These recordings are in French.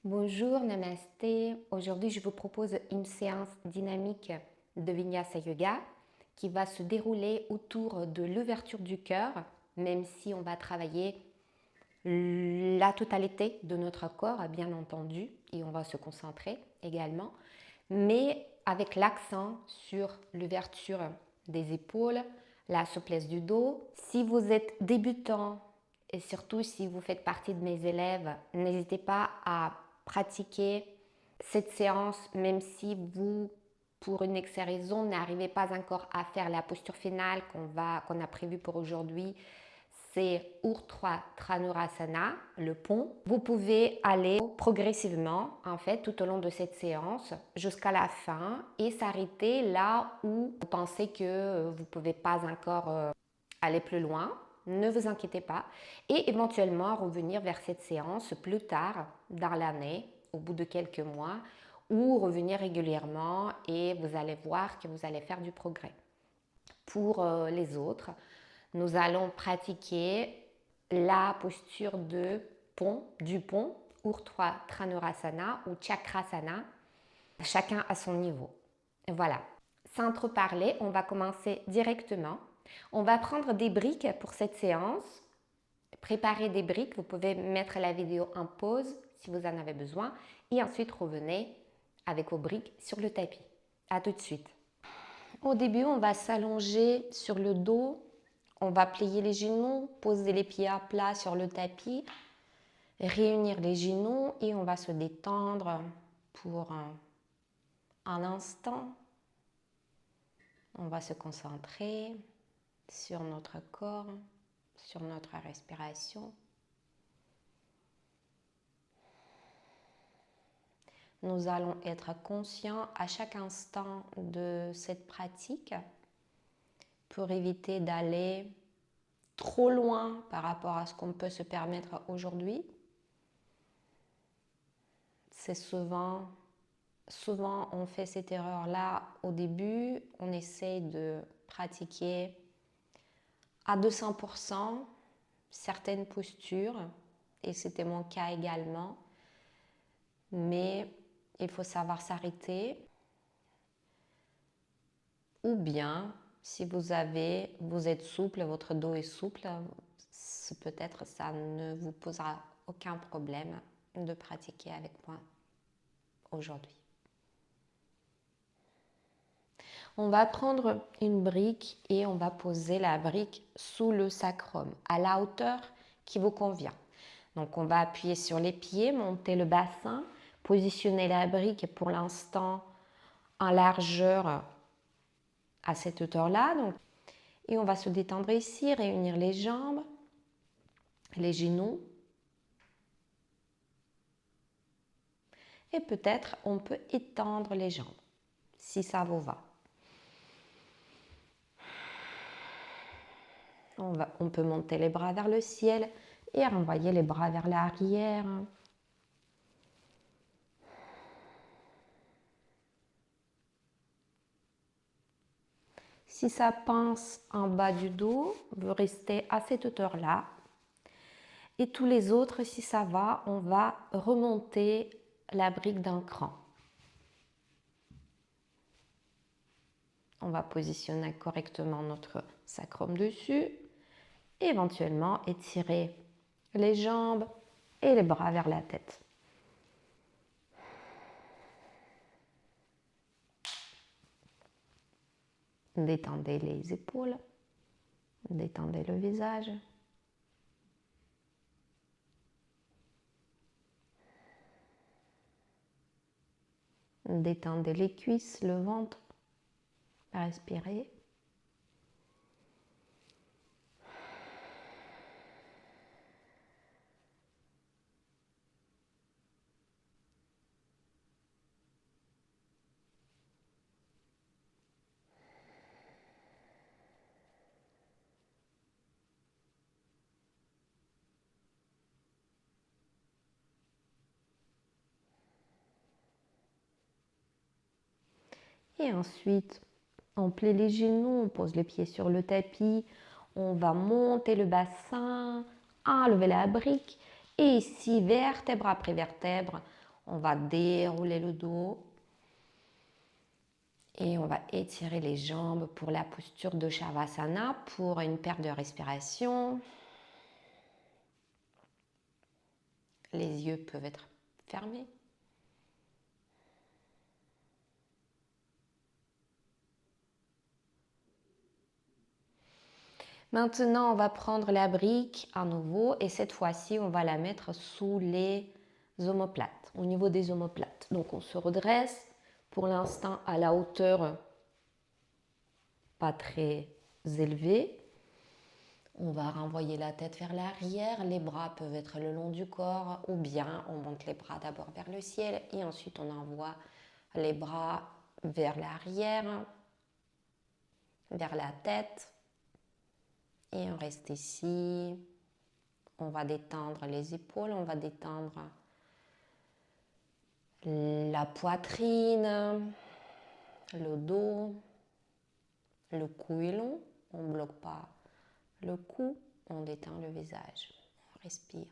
Bonjour, namasté. Aujourd'hui, je vous propose une séance dynamique de Vinyasa Yoga qui va se dérouler autour de l'ouverture du cœur, même si on va travailler la totalité de notre corps, bien entendu, et on va se concentrer également, mais avec l'accent sur l'ouverture des épaules, la souplesse du dos. Si vous êtes débutant et surtout si vous faites partie de mes élèves, n'hésitez pas à pratiquer cette séance, même si vous, pour une X raison, n'arrivez pas encore à faire la posture finale qu'on a prévue pour aujourd'hui. C'est Urdhva Dhanurasana, le pont. Vous pouvez aller progressivement, en fait, tout au long de cette séance jusqu'à la fin et s'arrêter là où vous pensez que vous ne pouvez pas encore aller plus loin. Ne vous inquiétez pas et éventuellement revenir vers cette séance plus tard dans l'année, au bout de quelques mois, ou revenir régulièrement et vous allez voir que vous allez faire du progrès. Pour les autres, nous allons pratiquer la posture de pont, du pont, Urdhva Dhanurasana ou Chakrasana, chacun à son niveau. Voilà. Sans trop parler, on va commencer directement. On va prendre des briques pour cette séance. Préparez des briques, vous pouvez mettre la vidéo en pause si vous en avez besoin et ensuite revenez avec vos briques sur le tapis. A tout de suite. Au début, on va s'allonger sur le dos, on va plier les genoux, poser les pieds à plat sur le tapis, réunir les genoux et on va se détendre pour un instant. On va se concentrer sur notre corps, sur notre respiration. Nous allons être conscients à chaque instant de cette pratique pour éviter d'aller trop loin par rapport à ce qu'on peut se permettre aujourd'hui. C'est souvent on fait cette erreur-là au début, on essaie de pratiquer à 200% certaines postures, et c'était mon cas également, mais il faut savoir s'arrêter. Ou bien, si vous êtes souple, votre dos est souple, peut-être ça ne vous posera aucun problème de pratiquer avec moi aujourd'hui. On va prendre une brique et on va poser la brique sous le sacrum, à la hauteur qui vous convient. Donc on va appuyer sur les pieds, monter le bassin, positionner la brique pour l'instant en largeur à cette hauteur-là. Et on va se détendre ici, réunir les jambes, les genoux. Et peut-être on peut étendre les jambes, si ça vous va. On peut monter les bras vers le ciel et renvoyer les bras vers l'arrière. Si ça pince en bas du dos, vous restez à cette hauteur-là. Et tous les autres, si ça va, on va remonter la brique d'un cran. On va positionner correctement notre sacrum dessus. Et éventuellement étirer les jambes et les bras vers la tête. Détendez les épaules, détendez le visage. Détendez les cuisses, le ventre. Respirez. Et ensuite, on plie les genoux, on pose les pieds sur le tapis, on va monter le bassin, enlever la brique et ici, vertèbre après vertèbre, On va dérouler le dos et on va étirer les jambes pour la posture de Shavasana pour une perte de respiration. Les yeux peuvent être fermés. Maintenant, on va prendre la brique à nouveau et cette fois-ci, on va la mettre sous les omoplates, au niveau des omoplates. Donc, on se redresse pour l'instant à la hauteur pas très élevée. On va renvoyer la tête vers l'arrière. Les bras peuvent être le long du corps ou bien on monte les bras d'abord vers le ciel et ensuite on envoie les bras vers l'arrière, vers la tête. Et on reste ici. On va détendre les épaules, on va détendre la poitrine, le dos. Le cou est long, on ne bloque pas le cou, on détend le visage. On respire.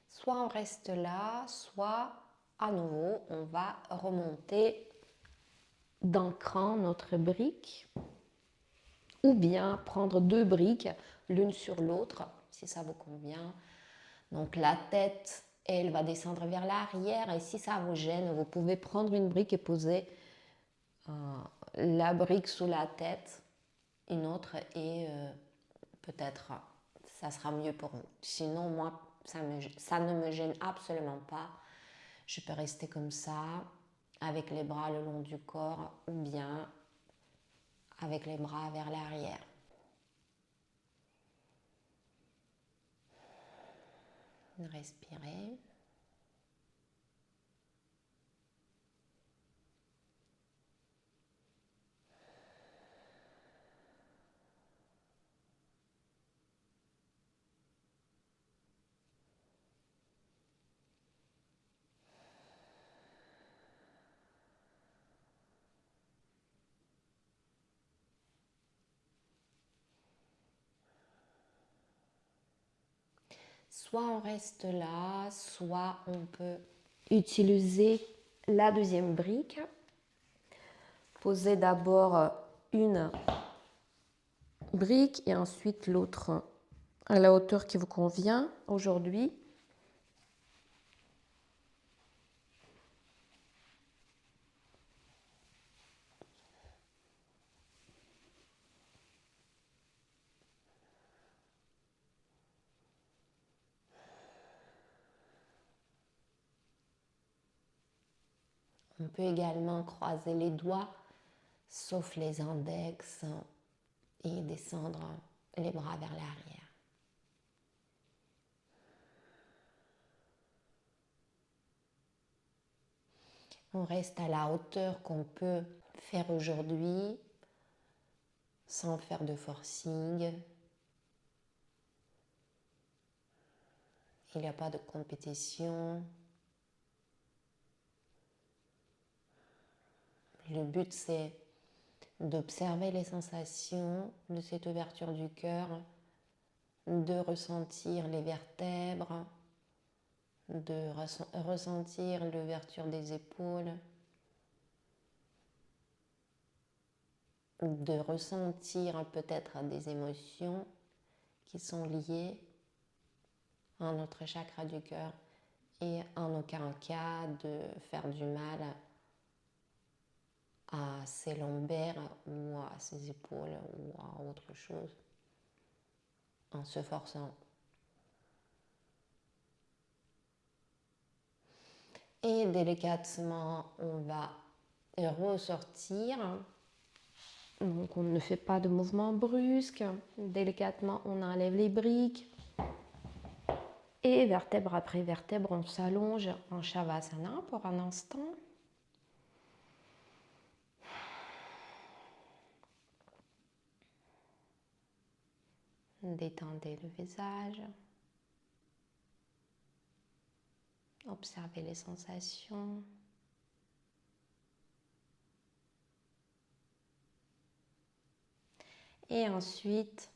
Soit on reste là, soit à nouveau on va remonter d'un cran notre brique ou bien prendre deux briques l'une sur l'autre si ça vous convient. Donc la tête, elle va descendre vers l'arrière et si ça vous gêne, vous pouvez prendre une brique et poser la brique sous la tête, une autre et peut-être ça sera mieux pour vous. Sinon, moi, ça ne me gêne absolument pas. Je peux rester comme ça, avec les bras le long du corps ou bien avec les bras vers l'arrière. Respirez. Soit on reste là, soit on peut utiliser la deuxième brique. Posez d'abord une brique et ensuite l'autre à la hauteur qui vous convient aujourd'hui. On peut également croiser les doigts, sauf les index, et descendre les bras vers l'arrière. On reste à la hauteur qu'on peut faire aujourd'hui, sans faire de forcing. Il n'y a pas de compétition. Le but, c'est d'observer les sensations de cette ouverture du cœur, de ressentir les vertèbres, de ressentir l'ouverture des épaules, de ressentir peut-être des émotions qui sont liées à notre chakra du cœur et en aucun cas de faire du mal à ses lombaires ou à ses épaules ou à autre chose en se forçant. Et délicatement, on va ressortir. Donc on ne fait pas de mouvement brusque. Délicatement, on enlève les briques. Et vertèbre après vertèbre, on s'allonge en Shavasana pour un instant. Détendez le visage. Observez les sensations. Et ensuite,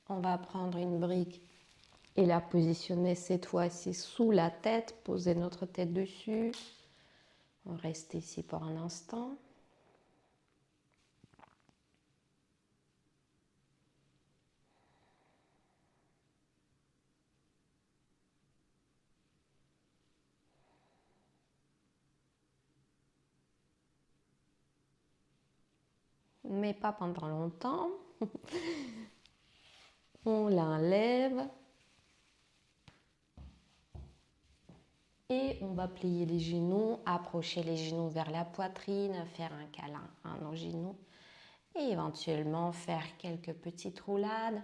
on va prendre une brique et la positionner cette fois-ci sous la tête. Poser notre tête dessus. On reste ici pour un instant. Mais pas pendant longtemps. On l'enlève. Et on va plier les genoux, approcher les genoux vers la poitrine, faire un câlin à nos genoux et éventuellement faire quelques petites roulades.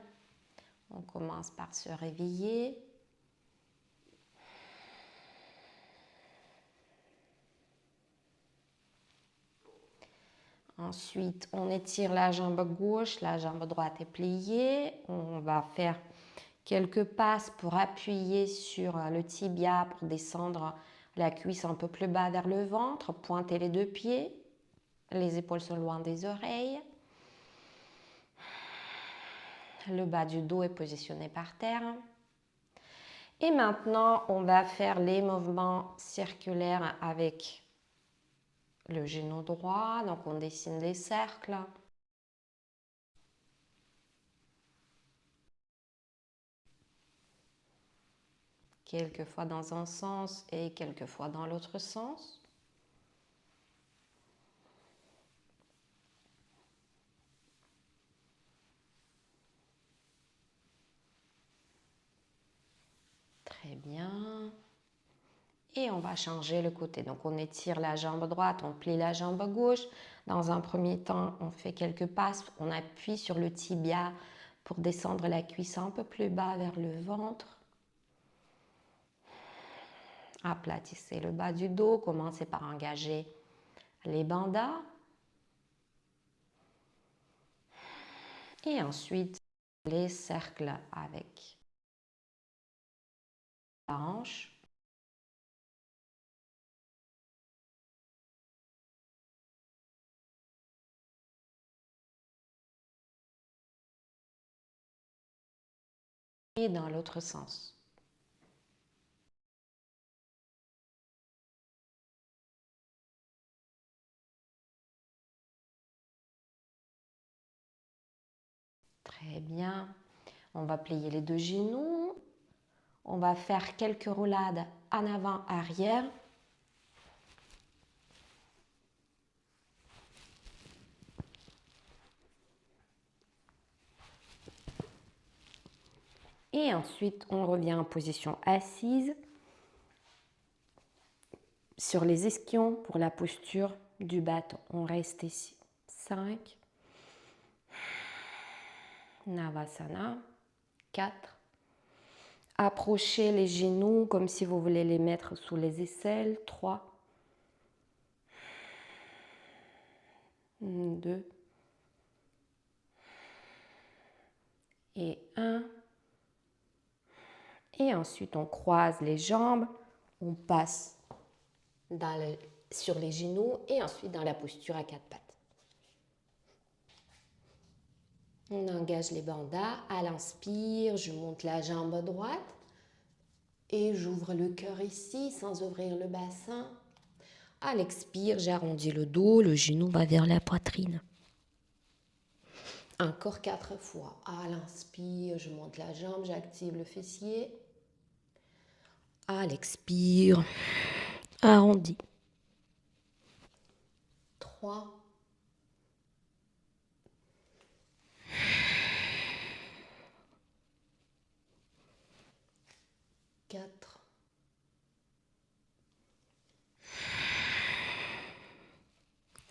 On commence par se réveiller. Ensuite, on étire la jambe gauche, la jambe droite est pliée. On va faire quelques passes pour appuyer sur le tibia pour descendre la cuisse un peu plus bas vers le ventre. Pointez les deux pieds. Les épaules sont loin des oreilles. Le bas du dos est positionné par terre. Et maintenant, on va faire les mouvements circulaires avec le genou droit. Donc, on dessine des cercles. Quelquefois dans un sens et quelquefois dans l'autre sens. Très bien. Et on va changer le côté. Donc, on étire la jambe droite, on plie la jambe gauche. Dans un premier temps, on fait quelques passes. On appuie sur le tibia pour descendre la cuisse un peu plus bas vers le ventre. Aplatissez le bas du dos. Commencez par engager les bandas. Et ensuite, les cercles avec la hanche. Et dans l'autre sens. Très bien. On va plier les deux genoux. On va faire quelques roulades en avant, arrière. Et ensuite, on revient en position assise sur les ischions pour la posture du bâton. On reste ici. 5. Navasana. 4. Approchez les genoux comme si vous voulez les mettre sous les aisselles. 3. 2. Et 1. Et ensuite, on croise les jambes. On passe sur les genoux et ensuite dans la posture à 4 pattes. On engage les bandas. À l'inspire, je monte la jambe droite et j'ouvre le cœur ici sans ouvrir le bassin. À l'expire, j'arrondis le dos, le genou va vers la poitrine. Encore 4 fois. À l'inspire, je monte la jambe, j'active le fessier. À l'expire, arrondi. 3. 4.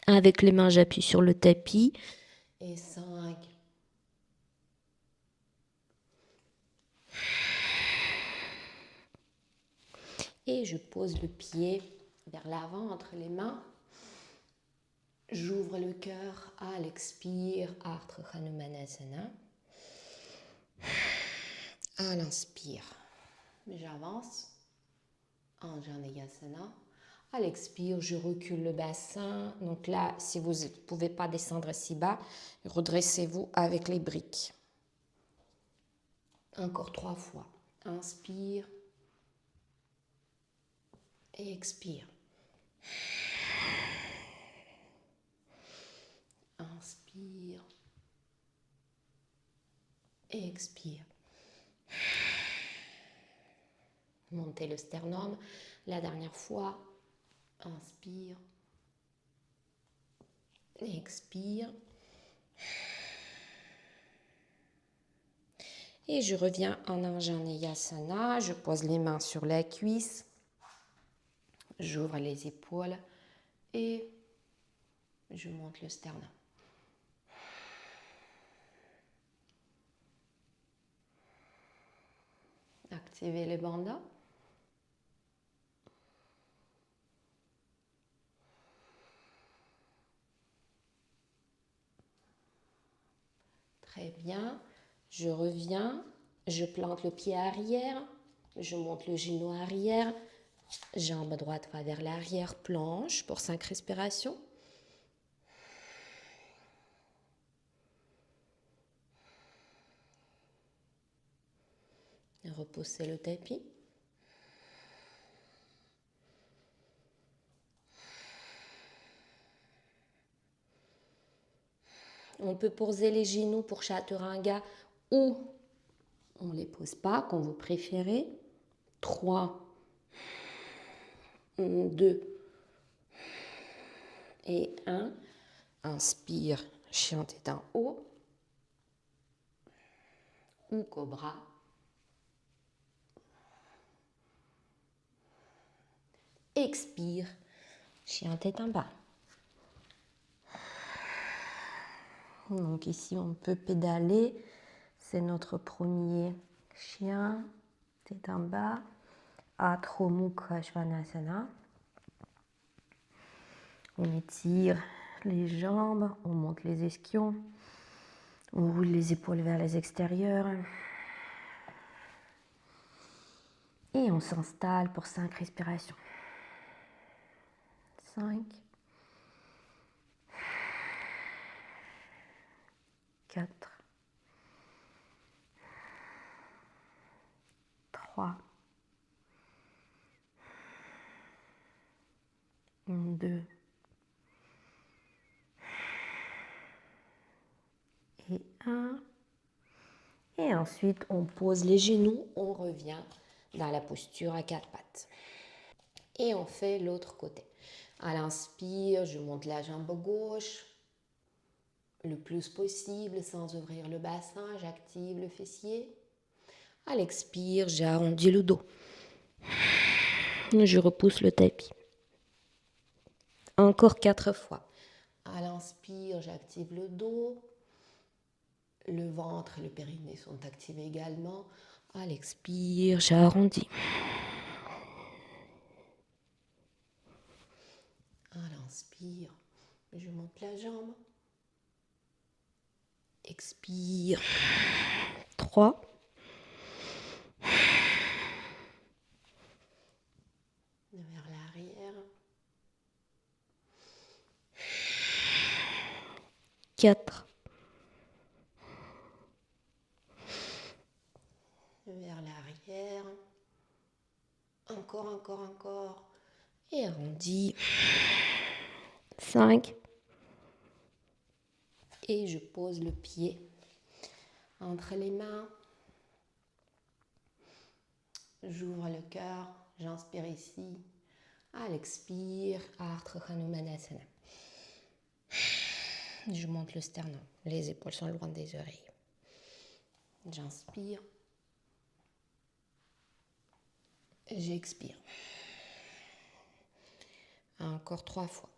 Avec les mains, j'appuie sur le tapis. Et 5. Et je pose le pied vers l'avant entre les mains. J'ouvre le cœur à l'expire, Ardha Hanumanasana. À l'inspire, j'avance. Anjaneyasana. À l'expire, je recule le bassin. Donc là, si vous ne pouvez pas descendre si bas, redressez-vous avec les briques. Encore 3 fois. Inspire et expire. Inspire et expire. Montez le sternum. La dernière fois, inspire et expire. Et je reviens en Anjaneyasana. Je pose les mains sur la cuisse. J'ouvre les épaules et je monte le sternum. Activez les bandas. Très bien. Je reviens. Je plante le pied arrière. Je monte le genou arrière. Jambe droite va vers l'arrière. Planche pour 5 respirations. Repoussez le tapis. On peut poser les genoux pour chaturanga ou on ne les pose pas, comme vous préférez. 3, 2 et 1. Inspire, chien tête en haut. Ou cobra. Expire, chien tête en bas. Donc ici, on peut pédaler. C'est notre premier chien, tête en bas. Adho Mukha Svanasana. On étire les jambes, on monte les ischions. On roule les épaules vers les extérieurs. Et on s'installe pour 5 respirations. 5. 4. 3. 2. Et 1. Et ensuite, on pose les genoux, on revient dans la posture à 4 pattes. Et on fait l'autre côté. À l'inspire, je monte la jambe gauche le plus possible sans ouvrir le bassin. J'active le fessier. À l'expire, j'arrondis le dos. Je repousse le tapis. Encore 4 fois. À l'inspire, j'active le dos. Le ventre et le périnée sont activés également. À l'expire, j'arrondis. À l'inspire, je monte la jambe. Expire. 3. Vers l'arrière. 4. Vers l'arrière. Encore. Et arrondi. 5. Et je pose le pied entre les mains. J'ouvre le cœur. J'inspire ici. À l'expire, Ardha Hanumanasana. Je monte le sternum. Les épaules sont loin des oreilles. J'inspire. J'expire. Encore 3 fois.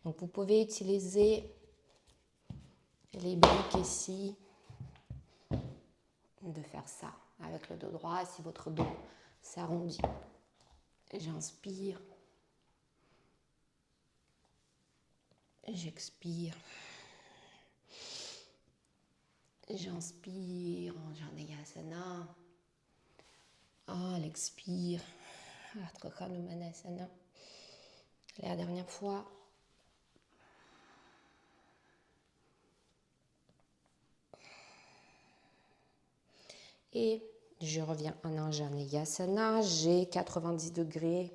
Donc vous pouvez utiliser les briques ici, de faire ça avec le dos droit si votre dos s'arrondit. J'inspire. J'expire. J'inspire en Anjaneyasana. expire. Ardha Hanumanasana. La dernière fois. Et je reviens en Anjaneyasana. J'ai 90 degrés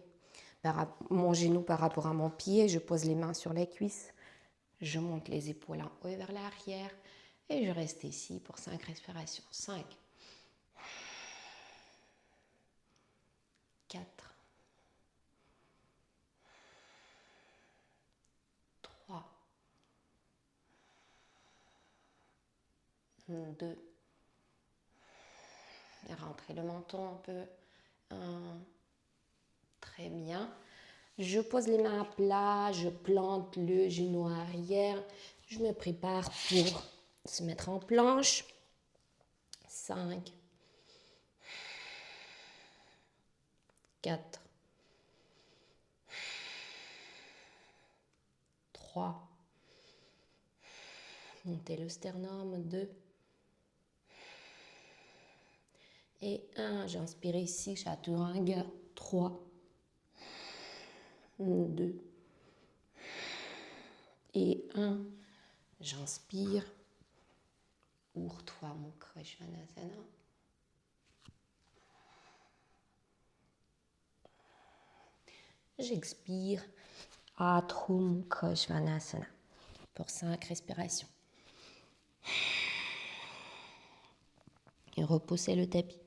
mon genou par rapport à mon pied. Je pose les mains sur les cuisses. Je monte les épaules en haut et vers l'arrière. Et je reste ici pour 5 respirations. 5, 4, 3, 2. Rentrez le menton un peu. 1. Très bien. Je pose les mains à plat, je plante le genou arrière. Je me prépare pour se mettre en planche. 5, 4, 3. Montez le sternum. 2. Et 1. J'inspire ici, chaturanga. 3. 2. Et 1. J'inspire. Urdhva Mukha Svanasana. J'expire. Adho Mukha Svanasana. Pour 5 respirations. Et repoussez le tapis.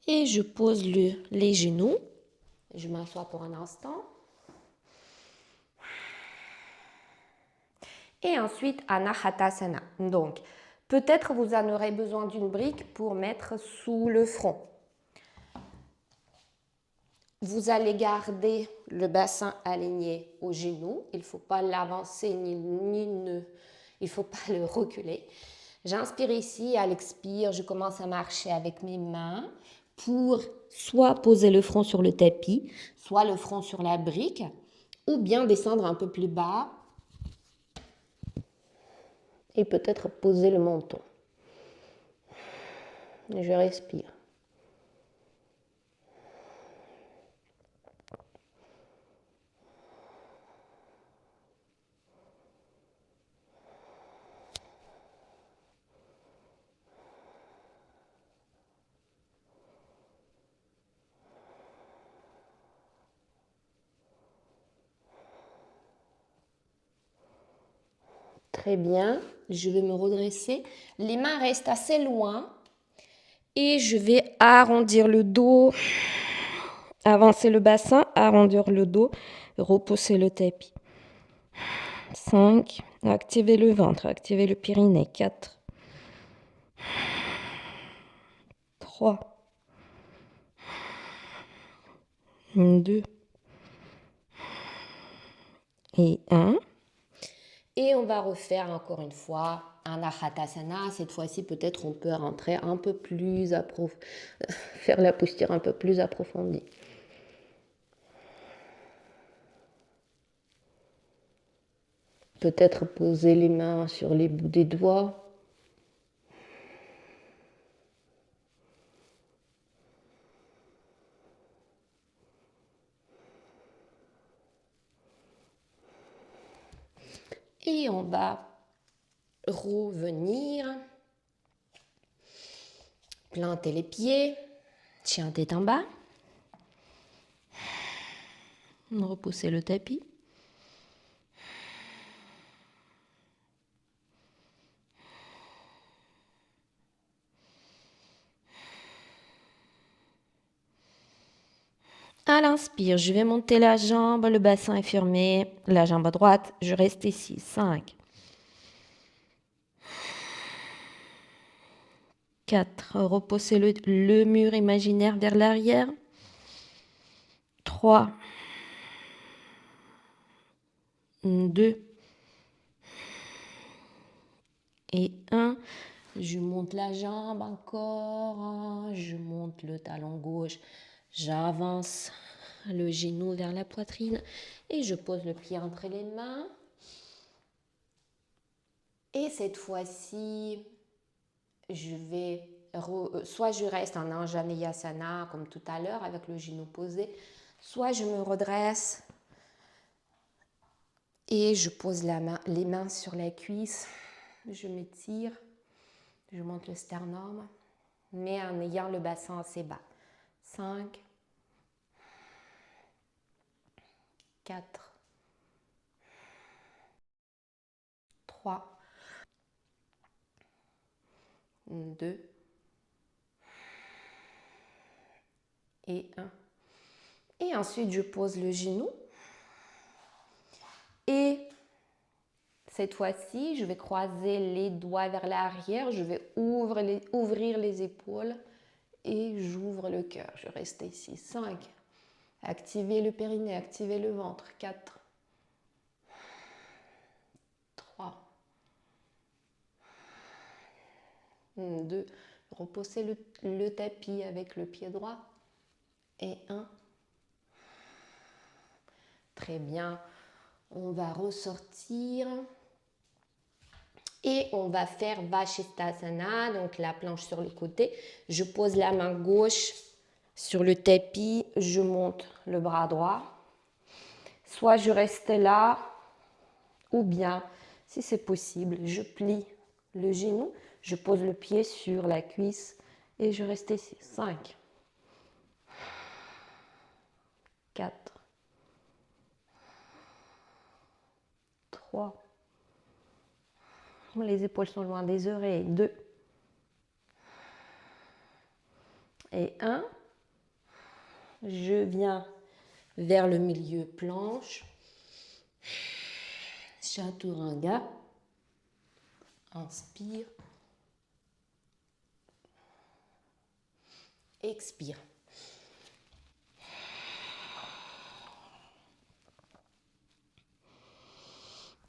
Et je pose les genoux. Je m'assois pour un instant. Et ensuite, Anahatasana. Donc, peut-être vous en aurez besoin d'une brique pour mettre sous le front. Vous allez garder le bassin aligné aux genoux. Il ne faut pas l'avancer il ne faut pas le reculer. J'inspire ici, à l'expire, je commence à marcher avec mes mains pour soit poser le front sur le tapis, soit le front sur la brique, ou bien descendre un peu plus bas et peut-être poser le menton. Je respire. Très bien, je vais me redresser. Les mains restent assez loin et je vais arrondir le dos, avancer le bassin, arrondir le dos, repousser le tapis. 5, activez le ventre, activez le périnée. 4, 3, 2 et 1. Et on va refaire encore une fois un Anahatasana. Cette fois-ci, peut-être on peut rentrer un peu plus faire la posture un peu plus approfondie. Peut-être poser les mains sur les bouts des doigts. Et on va revenir. Planter les pieds. Chien tête en bas. Repousser le tapis. À l'inspire, je vais monter la jambe, le bassin est fermé, la jambe à droite, je reste ici. 5, 4, repousser le mur imaginaire vers l'arrière. 3, 2 et 1. Je monte la jambe encore, je monte le talon gauche, J'avance le genou vers la poitrine et je pose le pied entre les mains. Et cette fois-ci, soit je reste en Anjaneyasana comme tout à l'heure avec le genou posé, soit je me redresse et je pose les mains sur la cuisse. Je m'étire, je monte le sternum, mais en ayant le bassin assez bas. 5, 4, 3, 2 et 1. Et ensuite, je pose le genou. Et cette fois-ci, je vais croiser les doigts vers l'arrière. Je vais ouvrir les épaules et j'ouvre le cœur. Je reste ici. 5. Activez le périnée, activez le ventre. 4, 3, 2. Reposez le tapis avec le pied droit. Et 1. Très bien. On va ressortir. Et on va faire Vashisthasana, donc la planche sur le côté. Je pose la main gauche sur le tapis, je monte le bras droit. Soit je reste là, ou bien, si c'est possible, je plie le genou, je pose le pied sur la cuisse et je reste ici. 5, 4, 3, les épaules sont loin des oreilles. 2 et 1. Je viens vers le milieu planche. Chaturanga. Inspire. Expire.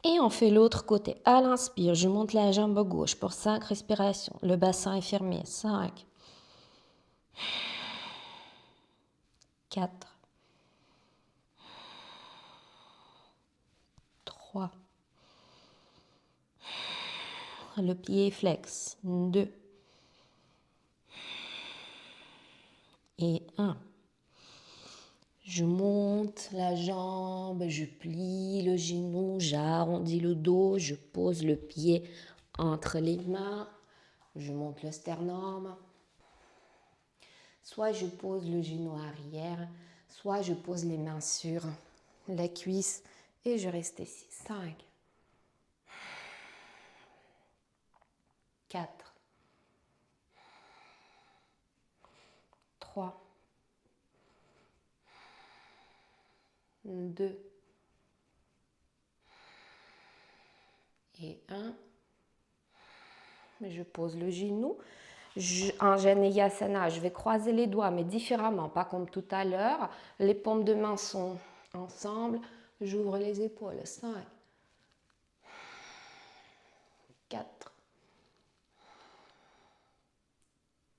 Et on fait l'autre côté. À l'inspire, je monte la jambe gauche pour 5 respirations. Le bassin est fermé. 5, 4, 3. Le pied flex. 2 et 1. Je monte la jambe, je plie le genou, j'arrondis le dos, je pose le pied entre les mains, je monte le sternum. Soit je pose le genou arrière, soit je pose les mains sur la cuisse et je reste ici. 5, 4, 3, 2 et 1. Je pose le genou. En Janeyasana, je vais croiser les doigts, mais différemment, pas comme tout à l'heure. Les paumes de main sont ensemble. J'ouvre les épaules. 5, 4,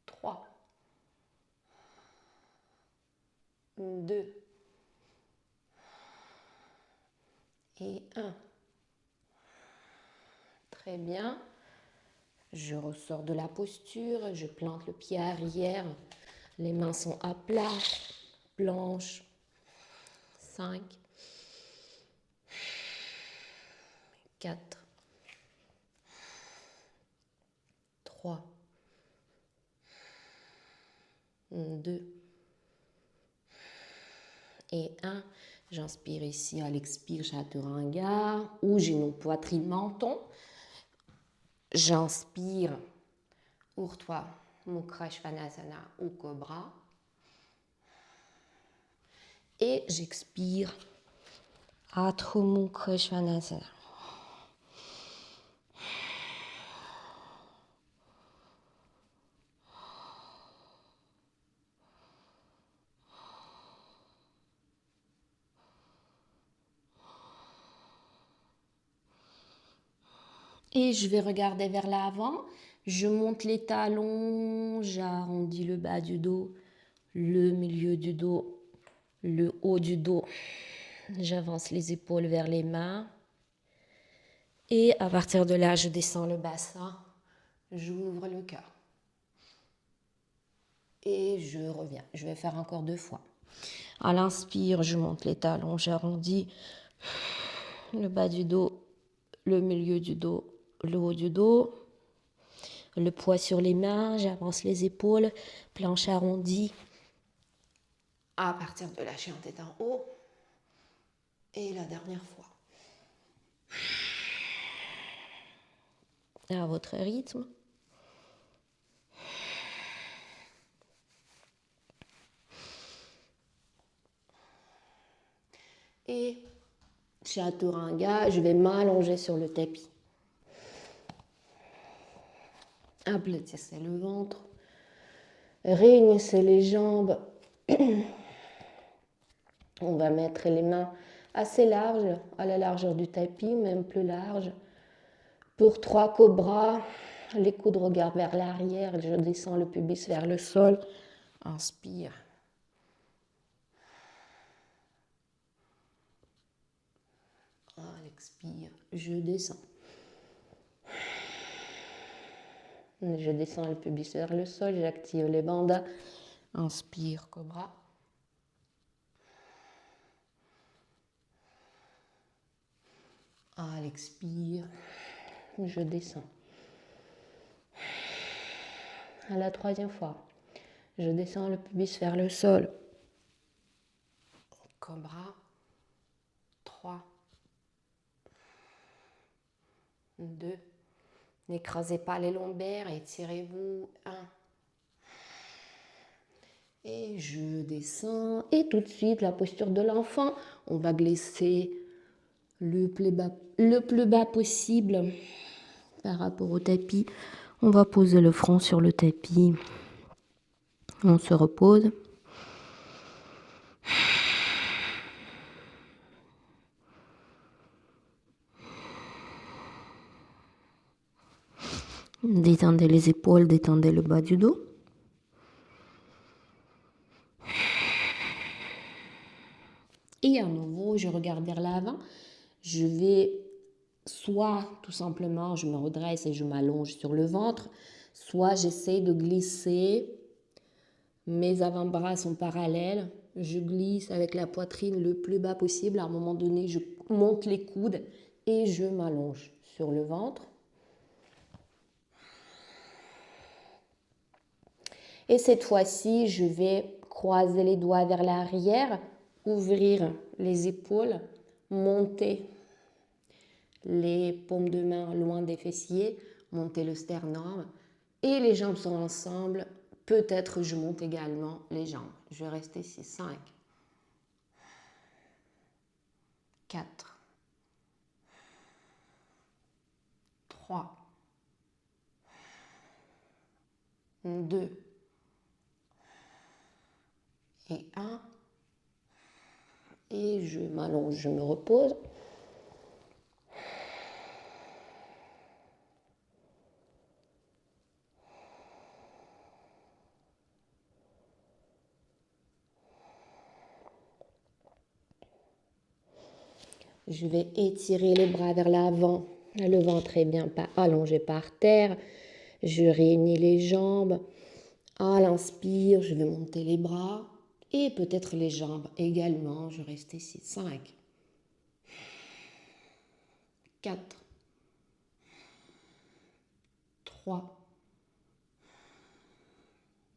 3, 2 et 1. Très bien. Je ressors de la posture, je plante le pied arrière, les mains sont à plat, planche. 5, 4, 3, 2 et 1. J'inspire ici à l'expire Chaturanga ou genou poitrine menton. J'inspire Urdhva Mukha Svanasana ou Cobra. Et j'expire Adho Mukha Svanasana. Et je vais regarder vers l'avant. Je monte les talons, j'arrondis le bas du dos. le milieu du dos, le haut du dos. J'avance les épaules vers les mains. Et à partir de là, je descends le bassin, j'ouvre le cœur. Et je reviens. Je vais faire encore 2 fois. À l'inspire, je monte les talons, j'arrondis le bas du dos, le milieu du dos, le haut du dos. Le poids sur les mains, j'avance les épaules, planche arrondie. À partir de là, je suis en tête en haut. Et la dernière fois. À votre rythme. Et chaturanga, je vais m'allonger sur le tapis. Aplatissez le ventre. Réunissez les jambes. On va mettre les mains assez larges, à la largeur du tapis, même plus large. Pour 3 cobras, les coudes regardent vers l'arrière, je descends le pubis vers le sol. Inspire. Expire, je descends. Je descends le pubis vers le sol, j'active les bandas. Inspire, cobra. Expire, je descends. À la 3e fois, je descends le pubis vers le sol. Cobra. 3, 2. N'écrasez pas les lombaires, étirez-vous. 1. Et je descends. Et tout de suite, la posture de l'enfant. On va glisser le plus bas possible par rapport au tapis. On va poser le front sur le tapis. On se repose. Détendez les épaules, détendez le bas du dos. Et à nouveau, je regarde vers l'avant. Je vais soit tout simplement, je me redresse et je m'allonge sur le ventre, soit j'essaie de glisser. Mes avant-bras sont parallèles. Je glisse avec la poitrine le plus bas possible. À un moment donné, je monte les coudes et je m'allonge sur le ventre. Et cette fois-ci, je vais croiser les doigts vers l'arrière, ouvrir les épaules, monter les paumes de main loin des fessiers, monter le sternum et les jambes sont ensemble. Peut-être je monte également les jambes. Je vais rester ici. 5, 4, 3, 2 et 1. Et je m'allonge, je me repose. Je vais étirer les bras vers l'avant. Le ventre est bien allongé par terre. Je réunis les jambes. À l'inspire, je vais monter les bras et peut-être les jambes également. Je reste ici. 5, 4, 3,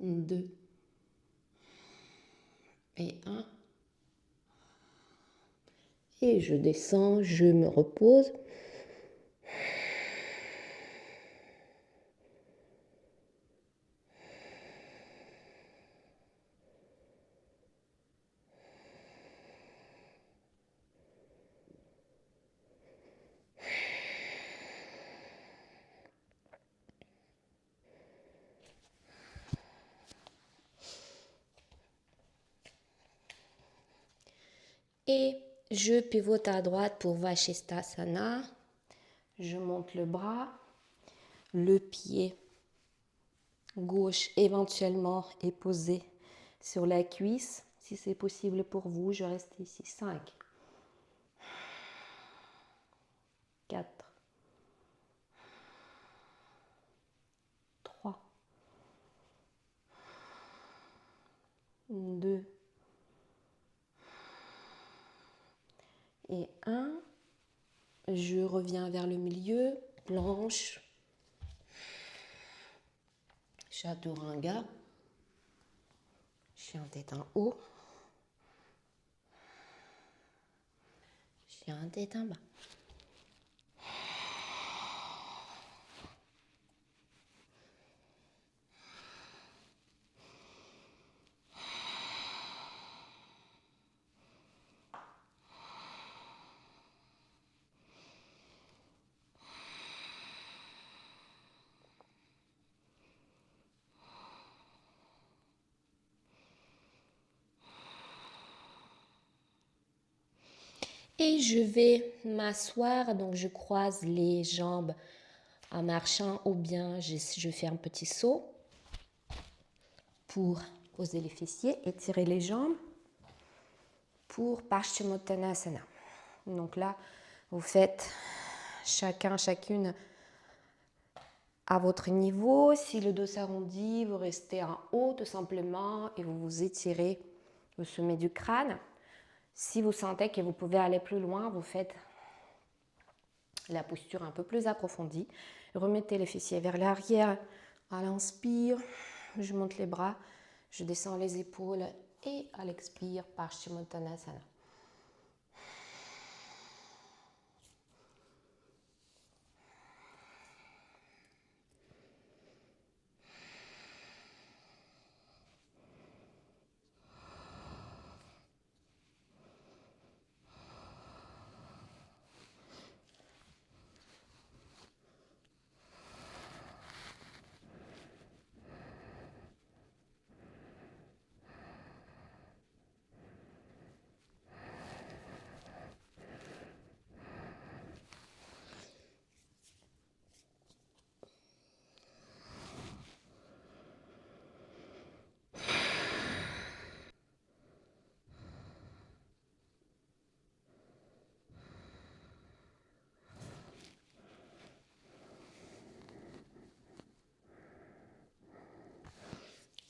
2 et 1. Et je descends, je me repose. Et je pivote à droite pour Vashisthasana. Je monte le bras, le pied gauche éventuellement est posé sur la cuisse. Si c'est possible pour vous, je reste ici. 5, 4, 3, 2 et 1. Je reviens vers le milieu, planche, chaturanga, chien tête en haut, chien tête en bas. Et je vais m'asseoir, donc je croise les jambes en marchant ou bien je fais un petit saut pour poser les fessiers, étirer les jambes pour Paschimottanasana. Donc là, vous faites chacune à votre niveau. Si le dos s'arrondit, vous restez en haut tout simplement et vous vous étirez au sommet du crâne. Si vous sentez que vous pouvez aller plus loin, vous faites la posture un peu plus approfondie. Remettez les fessiers vers l'arrière. À l'inspire, je monte les bras, je descends les épaules et à l'expire, Paschimottanasana.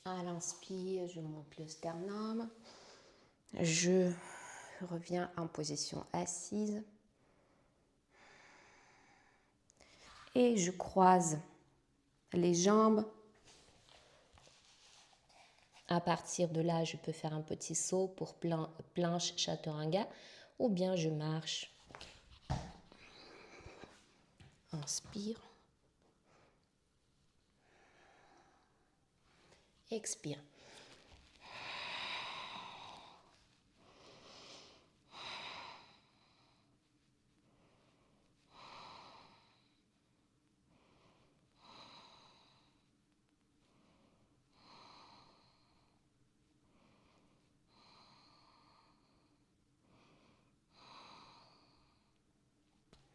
À l'inspire, je monte le sternum. Je reviens en position assise. Et je croise les jambes. À partir de là, je peux faire un petit saut pour planche chaturanga ou bien je marche. Inspire. Expire.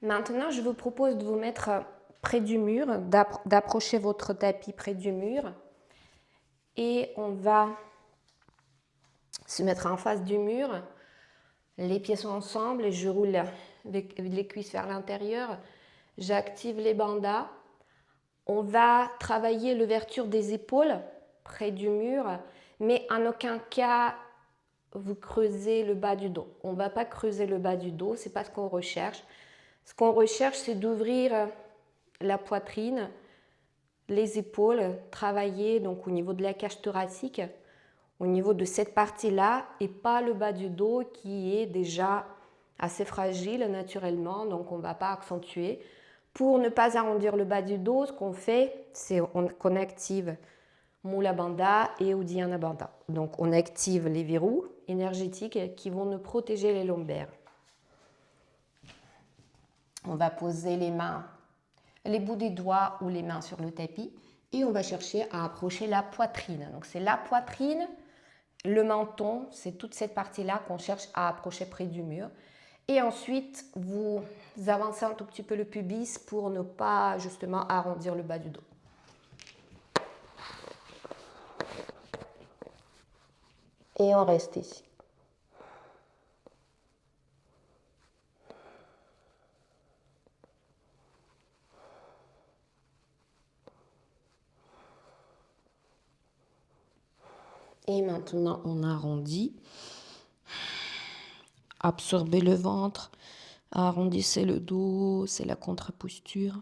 Maintenant, je vous propose de vous mettre près du mur, d'approcher votre tapis près du mur. Et on va se mettre en face du mur. Les pieds sont ensemble et je roule les cuisses vers l'intérieur. J'active les bandas. On va travailler l'ouverture des épaules près du mur, mais en aucun cas vous creusez le bas du dos. On ne va pas creuser le bas du dos, ce n'est pas ce qu'on recherche. Ce qu'on recherche, c'est d'ouvrir la poitrine, les épaules, travailler donc au niveau de la cage thoracique, au niveau de cette partie-là, et pas le bas du dos qui est déjà assez fragile naturellement, donc on ne va pas accentuer. Pour ne pas arrondir le bas du dos, ce qu'on fait, c'est qu'on active Mula Bandha et Uddiyana Bandha. Donc on active les verrous énergétiques qui vont nous protéger les lombaires. On va poser les mains, les bouts des doigts ou les mains sur le tapis et on va chercher à approcher la poitrine. Donc c'est la poitrine, le menton, c'est toute cette partie-là qu'on cherche à approcher près du mur. Et ensuite, vous avancez un tout petit peu le pubis pour ne pas justement arrondir le bas du dos. Et on reste ici. Et maintenant, on arrondit. Absorbez le ventre. Arrondissez le dos. C'est la contre-posture.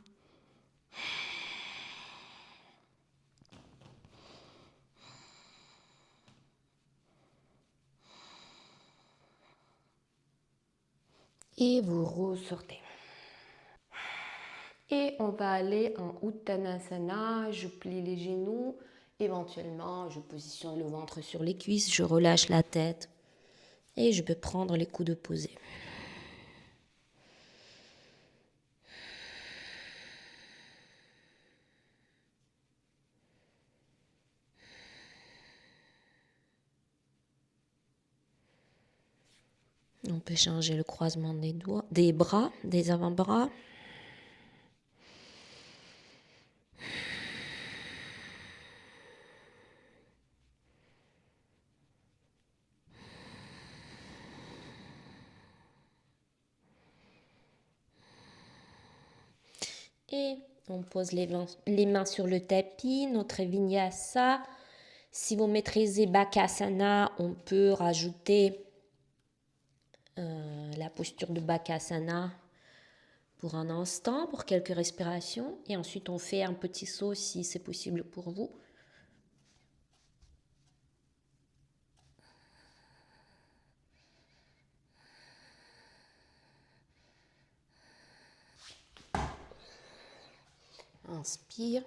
Et vous ressortez. Et on va aller en Uttanasana. Je plie les genoux. Éventuellement, je positionne le ventre sur les cuisses. Je relâche la tête. Et je peux prendre les coudes posés. On peut changer le croisement des doigts, des bras, des avant-bras. Et on pose les mains sur le tapis, notre vinyasa. Si vous maîtrisez Bakasana, on peut rajouter la posture de Bakasana pour un instant, pour quelques respirations. Et ensuite, on fait un petit saut si c'est possible pour vous. Inspire.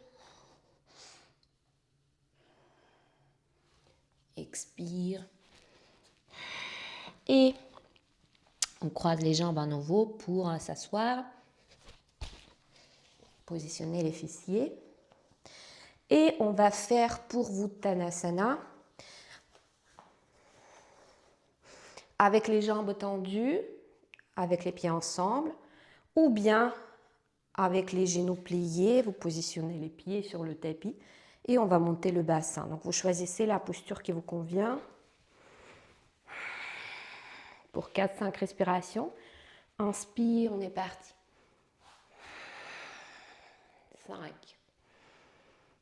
Expire. Et on croise les jambes à nouveau pour s'asseoir. Positionner les fessiers. Et on va faire pour Uttanasana avec les jambes tendues, avec les pieds ensemble, ou bien avec les genoux pliés, vous positionnez les pieds sur le tapis et on va monter le bassin. Donc vous choisissez la posture qui vous convient. Pour 4-5 respirations. Inspire, on est parti. 5.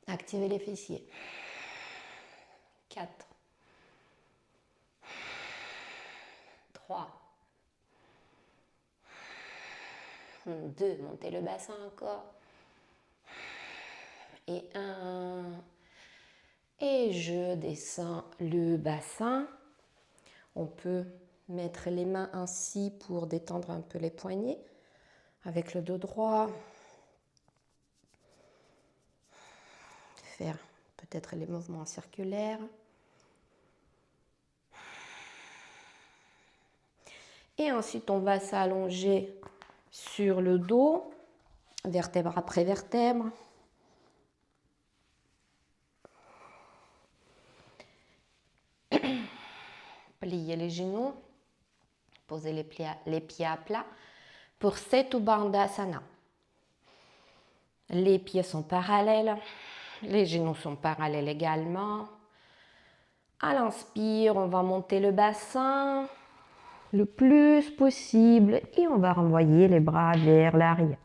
Activez les fessiers. 4. 3. 2. Montez le bassin encore. Et 1. Et je descends le bassin. On peut mettre les mains ainsi pour détendre un peu les poignets. Avec le dos droit. Faire peut-être les mouvements circulaires. Et ensuite, on va s'allonger sur le dos, vertèbre après vertèbre. Pliez les genoux. Posez les pieds à plat pour Setu Bandhasana. Les pieds sont parallèles. Les genoux sont parallèles également. À l'inspire, on va monter le bassin le plus possible et on va renvoyer les bras vers l'arrière.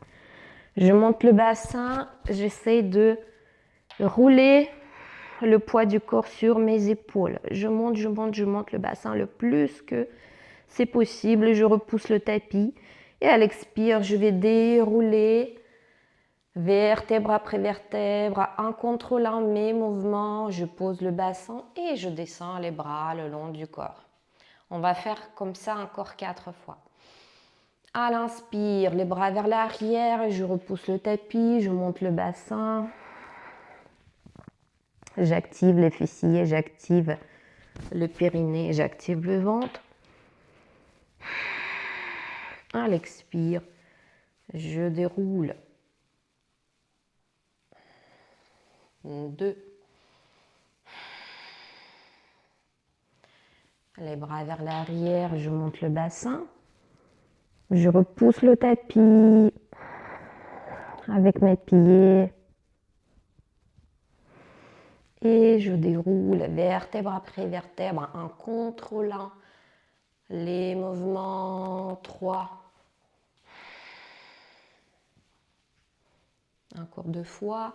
Je monte le bassin, j'essaie de rouler le poids du corps sur mes épaules. Je monte le bassin le plus que c'est possible. Je repousse le tapis et à l'expire, je vais dérouler vertèbre après vertèbre, en contrôlant mes mouvements, je pose le bassin et je descends les bras le long du corps. On va faire comme ça encore 4 fois. À l'inspire, les bras vers l'arrière, je repousse le tapis, je monte le bassin. J'active les fessiers, j'active le périnée, j'active le ventre. À l'expire, je déroule. 2. Les bras vers l'arrière, je monte le bassin. Je repousse le tapis avec mes pieds. Et je déroule vertèbre après vertèbre en contrôlant les mouvements 3. Encore 2 fois.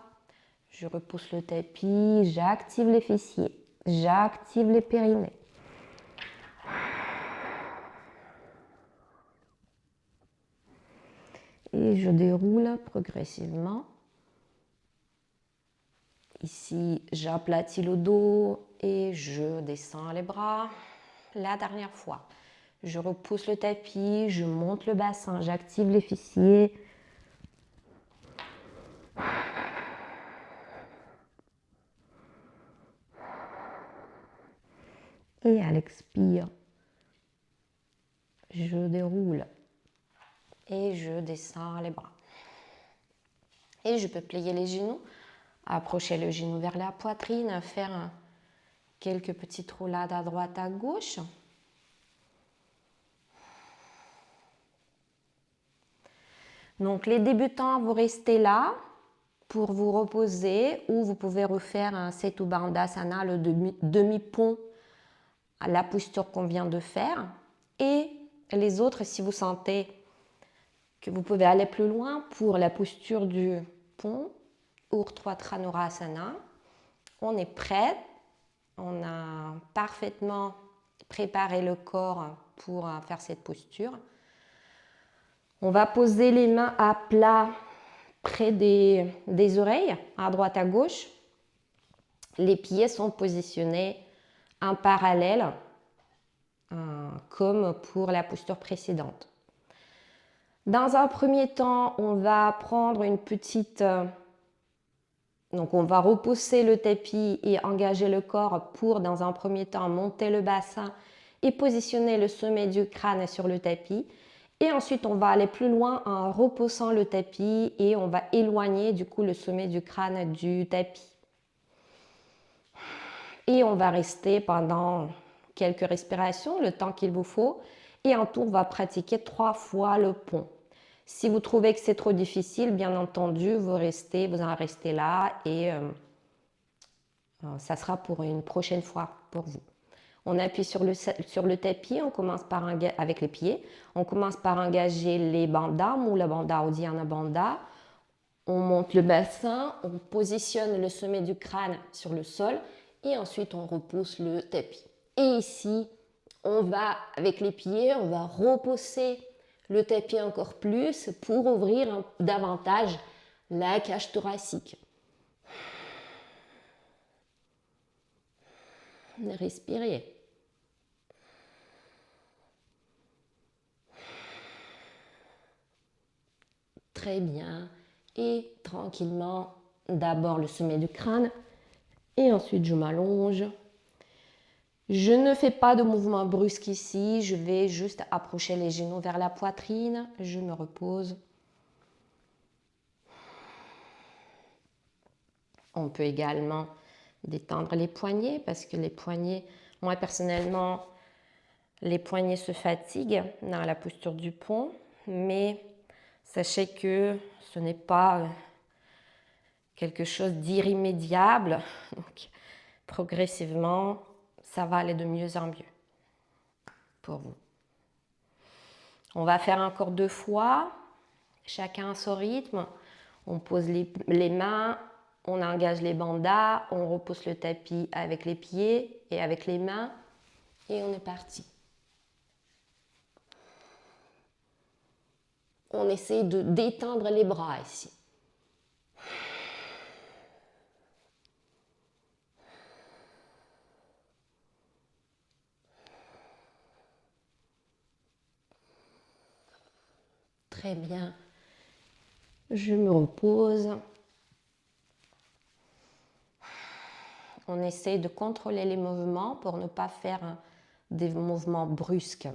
Je repousse le tapis, j'active les fessiers, j'active les périnées. Et je déroule progressivement. Ici, j'aplatis le dos et je descends les bras. La dernière fois, je repousse le tapis, je monte le bassin, j'active les fessiers. Et à l'expire, je déroule et je descends les bras. Et je peux plier les genoux, approcher le genou vers la poitrine, faire quelques petites roulades à droite, à gauche. Donc les débutants, vous restez là pour vous reposer ou vous pouvez refaire un Setu Bandhasana, le demi-pont à la posture qu'on vient de faire. Et les autres, si vous sentez que vous pouvez aller plus loin pour la posture du pont, Urdhva Dhanurasana, on est prêt, on a parfaitement préparé le corps pour faire cette posture. On va poser les mains à plat près des oreilles, à droite à gauche. Les pieds sont positionnés en parallèle, comme pour la posture précédente. Dans un premier temps, on va prendre une petite... donc on va repousser le tapis et engager le corps pour, dans un premier temps, monter le bassin et positionner le sommet du crâne sur le tapis. Et ensuite, on va aller plus loin en repoussant le tapis et on va éloigner du coup le sommet du crâne du tapis. Et on va rester pendant quelques respirations, le temps qu'il vous faut. Et en tout, on va pratiquer 3 fois le pont. Si vous trouvez que c'est trop difficile, bien entendu, vous en restez là et ça sera pour une prochaine fois pour vous. On appuie sur le tapis, on commence avec les pieds. On commence par engager les bandhas, Mula Bandha, Uddiyana Bandha. On monte le bassin, on positionne le sommet du crâne sur le sol et ensuite on repousse le tapis. Et ici, on va, avec les pieds, on va repousser le tapis encore plus pour ouvrir davantage la cage thoracique. Respirez. Très bien. Et tranquillement, d'abord le sommet du crâne et ensuite je m'allonge. Je ne fais pas de mouvement brusque ici, je vais juste approcher les genoux vers la poitrine, je me repose. On peut également détendre les poignets parce que les poignets, moi personnellement, les poignets se fatiguent dans la posture du pont, mais sachez que ce n'est pas quelque chose d'irrémédiable. Donc, progressivement, ça va aller de mieux en mieux pour vous. On va faire encore 2 fois, chacun à son rythme. On pose les mains, on engage les bandhas, on repousse le tapis avec les pieds et avec les mains et on est parti. On essaie de détendre les bras ici. Très bien. Je me repose. On essaie de contrôler les mouvements pour ne pas faire des mouvements brusques.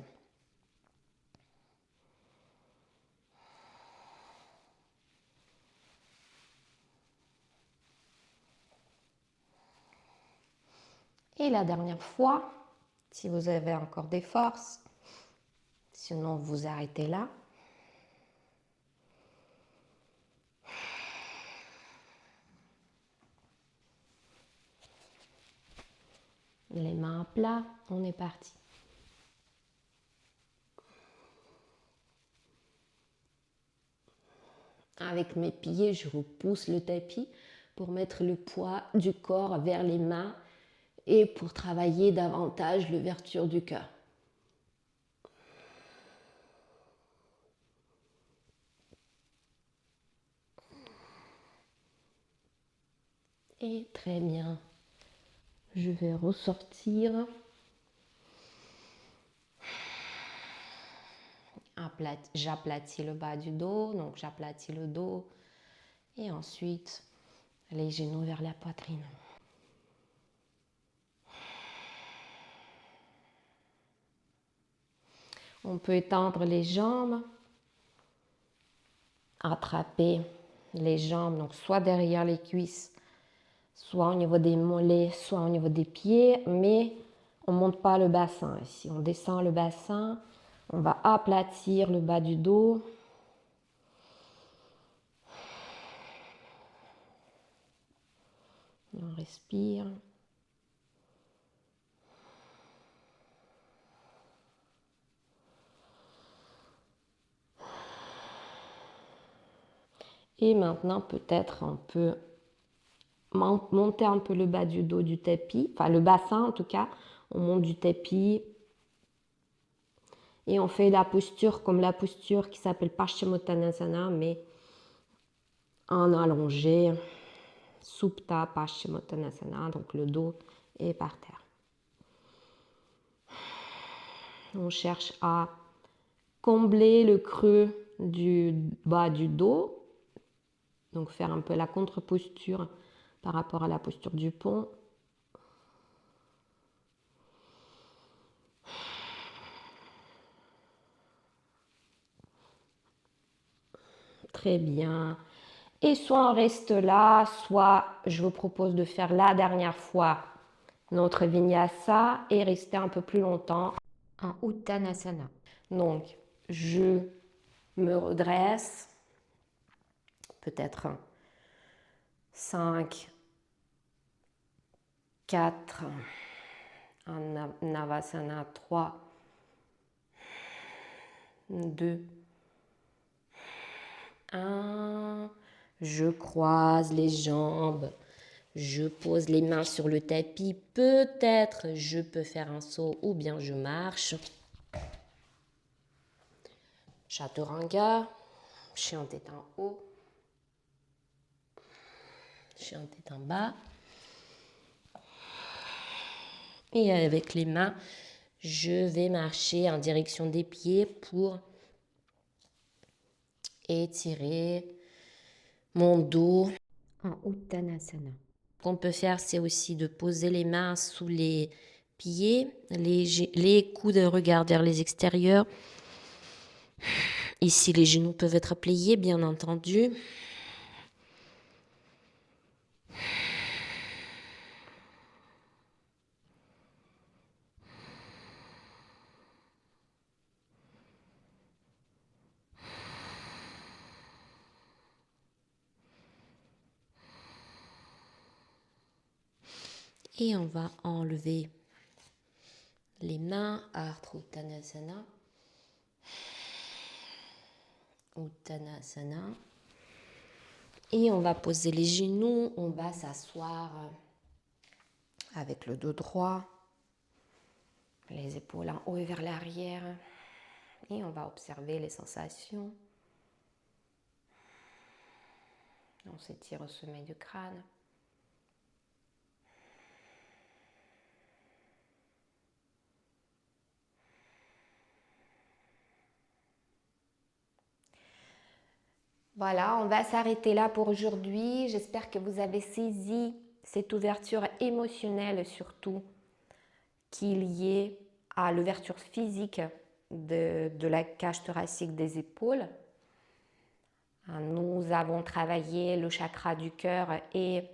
Et la dernière fois, si vous avez encore des forces, sinon vous arrêtez là. Les mains à plat, on est parti. Avec mes pieds, je repousse le tapis pour mettre le poids du corps vers les mains et pour travailler davantage l'ouverture du cœur. Et très bien. Je vais ressortir. J'aplatis le bas du dos, donc j'aplatis le dos. Et ensuite, les genoux vers la poitrine. On peut étendre les jambes, attraper les jambes, donc soit derrière les cuisses, soit au niveau des mollets, soit au niveau des pieds, mais on ne monte pas le bassin ici. On descend le bassin, on va aplatir le bas du dos. On respire. Et maintenant, peut-être on peut monter un peu le bas du dos du tapis, enfin le bassin en tout cas. On monte du tapis et on fait la posture comme la posture qui s'appelle Paschimottanasana, mais en allongé, Supta Paschimottanasana, donc le dos est par terre. On cherche à combler le creux du bas du dos, donc faire un peu la contre-posture par rapport à la posture du pont. Très bien. Et soit on reste là, soit je vous propose de faire la dernière fois notre vinyasa et rester un peu plus longtemps En Uttanasana. Donc, je me redresse, peut-être 5, 4, en Navasana 3, 2, 1. Je croise les jambes, je pose les mains sur le tapis. Peut-être je peux faire un saut ou bien je marche. Chaturanga, chien tête en haut, chien tête en bas. Et avec les mains, je vais marcher en direction des pieds pour étirer mon dos. En Uttanasana. Ce qu'on peut faire, c'est aussi de poser les mains sous les pieds, les coudes regardent vers les extérieurs. Ici, les genoux peuvent être pliés, bien entendu. Et on va enlever les mains à Ardha Uttanasana. Uttanasana. Et on va poser les genoux, on va s'asseoir avec le dos droit, les épaules en haut et vers l'arrière. Et on va observer les sensations. On s'étire au sommet du crâne. Voilà, on va s'arrêter là pour aujourd'hui. J'espère que vous avez saisi cette ouverture émotionnelle surtout qui est liée à l'ouverture physique de la cage thoracique des épaules. Nous avons travaillé le chakra du cœur et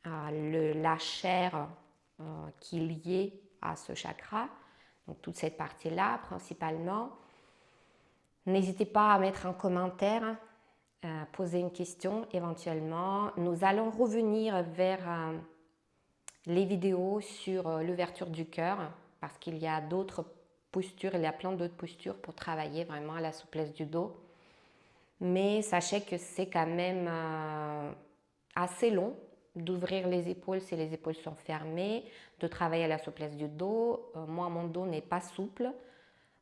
la chair qui est liée à ce chakra. Donc toute cette partie-là principalement. N'hésitez pas à mettre un commentaire, poser une question éventuellement. Nous allons revenir vers les vidéos sur l'ouverture du cœur parce qu'il y a d'autres postures, il y a plein d'autres postures pour travailler vraiment la souplesse du dos. Mais sachez que c'est quand même assez long d'ouvrir les épaules si les épaules sont fermées, de travailler la souplesse du dos. Moi, mon dos n'est pas souple,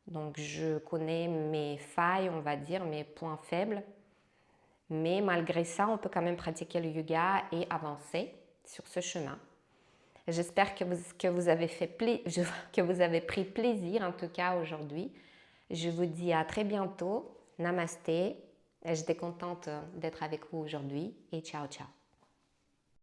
donc je connais mes failles, on va dire, mes points faibles. Mais malgré ça, on peut quand même pratiquer le yoga et avancer sur ce chemin. J'espère que vous avez que vous avez pris plaisir en tout cas aujourd'hui. Je vous dis à très bientôt. Namasté. J'étais contente d'être avec vous aujourd'hui et ciao ciao.